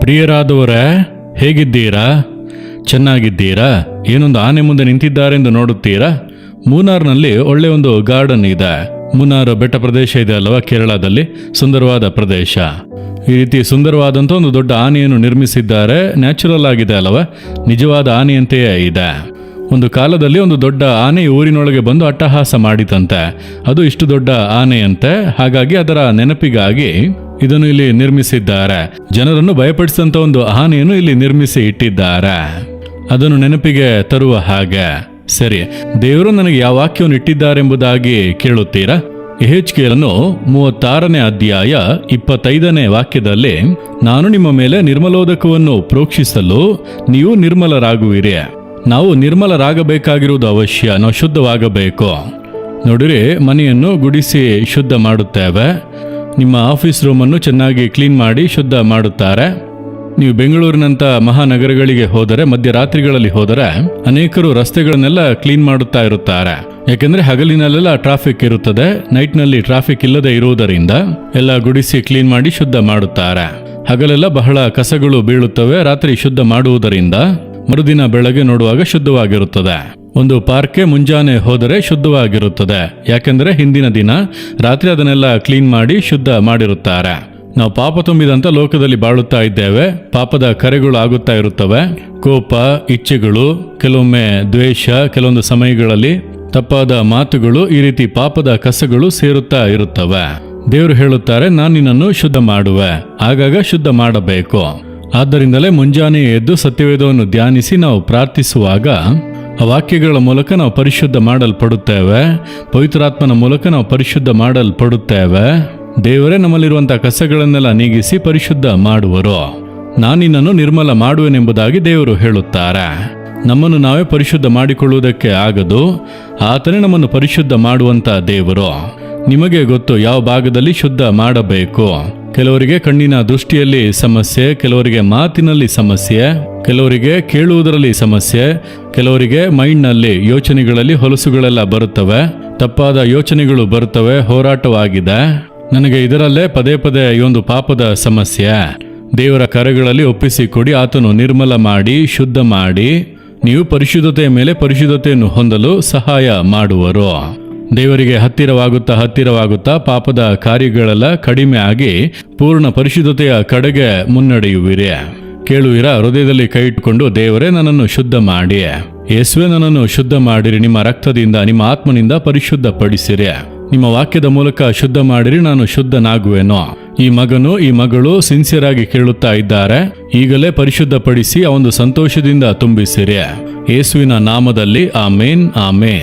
ಪ್ರಿಯರಾದವರೇ, ಹೇಗಿದ್ದೀರಾ? ಚೆನ್ನಾಗಿದ್ದೀರಾ? ಏನೊಂದು ಆನೆ ಮುಂದೆ ನಿಂತಿದ್ದಾರೆಂದು ನೋಡುತ್ತೀರಾ? ಮೂನಾರ್ನಲ್ಲಿ ಒಳ್ಳೆ ಒಂದು ಗಾರ್ಡನ್ ಇದೆ. ಮೂನಾರ್ ಬೆಟ್ಟ ಪ್ರದೇಶ ಇದೆ ಅಲ್ವಾ, ಕೇರಳದಲ್ಲಿ ಸುಂದರವಾದ ಪ್ರದೇಶ. ಈ ರೀತಿ ಸುಂದರವಾದಂಥ ಒಂದು ದೊಡ್ಡ ಆನೆಯನ್ನು ನಿರ್ಮಿಸಿದ್ದಾರೆ. ನ್ಯಾಚುರಲ್ ಆಗಿದೆ ಅಲ್ವಾ, ನಿಜವಾದ ಆನೆಯಂತೆಯೇ ಇದೆ. ಒಂದು ಕಾಲದಲ್ಲಿ ಒಂದು ದೊಡ್ಡ ಆನೆ ಊರಿನೊಳಗೆ ಬಂದು ಅಟ್ಟಹಾಸ ಮಾಡಿತಂತೆ. ಅದು ಇಷ್ಟು ದೊಡ್ಡ ಆನೆಯಂತೆ. ಹಾಗಾಗಿ ಅದರ ನೆನಪಿಗಾಗಿ ಇದನ್ನು ಇಲ್ಲಿ ನಿರ್ಮಿಸಿದ್ದಾರೆ. ಜನರನ್ನು ಭಯಪಡಿಸಿದಂಥ ಒಂದು ಆನೆಯನ್ನು ಇಲ್ಲಿ ನಿರ್ಮಿಸಿ ಇಟ್ಟಿದ್ದಾರೆ, ಅದನ್ನು ನೆನಪಿಗೆ ತರುವ ಹಾಗೆ. ಸರಿ, ದೇವರು ನನಗೆ ಯಾವ ವಾಕ್ಯವನ್ನು ಇಟ್ಟಿದ್ದಾರೆಂಬುದಾಗಿ ಕೇಳುತ್ತೀರಾ? ಯೆಹೆಜ್ಕೇಲನು 36ನೇ ಅಧ್ಯಾಯ 25ನೇ ವಾಕ್ಯದಲ್ಲಿ, ನಾನು ನಿಮ್ಮ ಮೇಲೆ ನಿರ್ಮಲೋದಕವನ್ನು ಪ್ರೋಕ್ಷಿಸಲು ನೀವು ನಿರ್ಮಲರಾಗುವಿರಿ. ನಾವು ನಿರ್ಮಲರಾಗಬೇಕಾಗಿರುವುದು ಅವಶ್ಯ. ನಾವು ಶುದ್ಧವಾಗಬೇಕು. ನೋಡಿರಿ, ಮನೆಯನ್ನು ಗುಡಿಸಿ ಶುದ್ಧ ಮಾಡುತ್ತೇವೆ. ನಿಮ್ಮ ಆಫೀಸ್ ರೂಮನ್ನು ಚೆನ್ನಾಗಿ ಕ್ಲೀನ್ ಮಾಡಿ ಶುದ್ಧ ಮಾಡುತ್ತಾರೆ. ನೀವು ಬೆಂಗಳೂರಿನಂಥ ಮಹಾನಗರಗಳಿಗೆ ಹೋದರೆ, ಮಧ್ಯರಾತ್ರಿಗಳಲ್ಲಿ ಹೋದರೆ ಅನೇಕರು ರಸ್ತೆಗಳನ್ನೆಲ್ಲ ಕ್ಲೀನ್ ಮಾಡುತ್ತಾ ಇರುತ್ತಾರೆ. ಯಾಕೆಂದ್ರೆ ಹಗಲಿನಲ್ಲೆಲ್ಲ ಟ್ರಾಫಿಕ್ ಇರುತ್ತದೆ, ನೈಟ್ನಲ್ಲಿ ಟ್ರಾಫಿಕ್ ಇಲ್ಲದೆ ಇರುವುದರಿಂದ ಎಲ್ಲ ಗುಡಿಸಿ ಕ್ಲೀನ್ ಮಾಡಿ ಶುದ್ಧ ಮಾಡುತ್ತಾರೆ. ಹಗಲೆಲ್ಲ ಬಹಳ ಕಸಗಳು ಬೀಳುತ್ತವೆ. ರಾತ್ರಿ ಶುದ್ಧ ಮಾಡುವುದರಿಂದ ಮರುದಿನ ಬೆಳಗ್ಗೆ ನೋಡುವಾಗ ಶುದ್ಧವಾಗಿರುತ್ತದೆ. ಒಂದು ಪಾರ್ಕ್ಗೆ ಮುಂಜಾನೆ ಹೋದರೆ ಶುದ್ಧವಾಗಿರುತ್ತದೆ. ಯಾಕೆಂದರೆ ಹಿಂದಿನ ದಿನ ರಾತ್ರಿ ಅದನ್ನೆಲ್ಲ ಕ್ಲೀನ್ ಮಾಡಿ ಶುದ್ಧ ಮಾಡಿರುತ್ತಾರೆ. ನಾವು ಪಾಪ ತುಂಬಿದಂಥ ಲೋಕದಲ್ಲಿ ಬಾಳುತ್ತಾ ಇದ್ದೇವೆ. ಪಾಪದ ಕರೆಗಳು ಆಗುತ್ತಾ ಇರುತ್ತವೆ. ಕೋಪ, ಇಚ್ಛೆಗಳು, ಕೆಲವೊಮ್ಮೆ ದ್ವೇಷ, ಕೆಲವೊಂದು ಸಮಯಗಳಲ್ಲಿ ತಪ್ಪಾದ ಮಾತುಗಳು, ಈ ರೀತಿ ಪಾಪದ ಕಸಗಳು ಸೇರುತ್ತಾ ಇರುತ್ತವೆ. ದೇವರು ಹೇಳುತ್ತಾರೆ, ನಾನು ನಿನ್ನನ್ನು ಶುದ್ಧ ಮಾಡುವೆ. ಆಗಾಗ ಶುದ್ಧ ಮಾಡಬೇಕು. ಆದ್ದರಿಂದಲೇ ಮುಂಜಾನೆ ಎದ್ದು ಸತ್ಯವೇದವನ್ನು ಧ್ಯಾನಿಸಿ ನಾವು ಪ್ರಾರ್ಥಿಸುವಾಗ ಆ ವಾಕ್ಯಗಳ ಮೂಲಕ ನಾವು ಪರಿಶುದ್ಧ ಮಾಡಲ್ಪಡುತ್ತೇವೆ. ಪವಿತ್ರಾತ್ಮನ ಮೂಲಕ ನಾವು ಪರಿಶುದ್ಧ ಮಾಡಲ್ಪಡುತ್ತೇವೆ. ದೇವರೇ ನಮ್ಮಲ್ಲಿರುವಂಥ ಕಸಗಳನ್ನೆಲ್ಲ ನೀಗಿಸಿ ಪರಿಶುದ್ಧ ಮಾಡುವರು. ನಾನು ನಿನ್ನನ್ನು ನಿರ್ಮಲ ಮಾಡುವೆನೆಂಬುದಾಗಿ ದೇವರು ಹೇಳುತ್ತಾರೆ. ನಮ್ಮನ್ನು ನಾವೇ ಪರಿಶುದ್ಧ ಮಾಡಿಕೊಳ್ಳುವುದಕ್ಕೆ ಆಗದು. ಆತನೇ ನಮ್ಮನ್ನು ಪರಿಶುದ್ಧ ಮಾಡುವಂಥ ದೇವರು. ನಿಮಗೆ ಗೊತ್ತು ಯಾವ ಭಾಗದಲ್ಲಿ ಶುದ್ಧ ಮಾಡಬೇಕು. ಕೆಲವರಿಗೆ ಕಣ್ಣಿನ ದೃಷ್ಟಿಯಲ್ಲಿ ಸಮಸ್ಯೆ, ಕೆಲವರಿಗೆ ಮಾತಿನಲ್ಲಿ ಸಮಸ್ಯೆ, ಕೆಲವರಿಗೆ ಕೇಳುವುದರಲ್ಲಿ ಸಮಸ್ಯೆ, ಕೆಲವರಿಗೆ ಮೈಂಡ್ನಲ್ಲಿ ಯೋಚನೆಗಳಲ್ಲಿ ಹೊಲಸುಗಳೆಲ್ಲ ಬರುತ್ತವೆ, ತಪ್ಪಾದ ಯೋಚನೆಗಳು ಬರುತ್ತವೆ. ಹೋರಾಟವಾಗಿದೆ. ನನಗೆ ಇದರಲ್ಲೇ ಪದೇ ಪದೇ ಈ ಒಂದು ಪಾಪದ ಸಮಸ್ಯೆ. ದೇವರ ಕರೆಗಳಲ್ಲಿ ಒಪ್ಪಿಸಿಕೊಡಿ. ಆತನು ನಿರ್ಮಲ ಮಾಡಿ ಶುದ್ಧ ಮಾಡಿ ನೀವು ಪರಿಶುದ್ಧತೆಯ ಮೇಲೆ ಪರಿಶುದ್ಧತೆಯನ್ನು ಹೊಂದಲು ಸಹಾಯ ಮಾಡುವರು. ದೇವರಿಗೆ ಹತ್ತಿರವಾಗುತ್ತಾ ಪಾಪದ ಕಾರ್ಯಗಳೆಲ್ಲ ಕಡಿಮೆ ಆಗಿ ಪೂರ್ಣ ಪರಿಶುದ್ಧತೆಯ ಕಡೆಗೆ ಮುನ್ನಡೆಯುವಿರಿ. ಕೇಳುವಿರಾ? ಹೃದಯದಲ್ಲಿ ಕೈ ಇಟ್ಟುಕೊಂಡು, ದೇವರೇ ನನ್ನನ್ನು ಶುದ್ಧ ಮಾಡಿ, ಯೇಸುವೆ ನನ್ನನ್ನು ಶುದ್ಧ ಮಾಡಿರಿ. ನಿಮ್ಮ ರಕ್ತದಿಂದ, ನಿಮ್ಮ ಆತ್ಮನಿಂದ ಪರಿಶುದ್ಧ ಪಡಿಸಿರಿ. ನಿಮ್ಮ ವಾಕ್ಯದ ಮೂಲಕ ಶುದ್ಧ ಮಾಡಿರಿ, ನಾನು ಶುದ್ಧನಾಗುವೆನೋ. ಈ ಮಗನು ಈ ಮಗಳು ಸಿನ್ಸಿಯರ್ ಆಗಿ ಕೇಳುತ್ತಾ ಇದ್ದಾರೆ. ಈಗಲೇ ಪರಿಶುದ್ಧಪಡಿಸಿ ಆ ಒಂದು ಸಂತೋಷದಿಂದ ತುಂಬಿಸಿರಿ. ಯೇಸುವಿನ ನಾಮದಲ್ಲಿ ಆಮೇನ್, ಆಮೇನ್.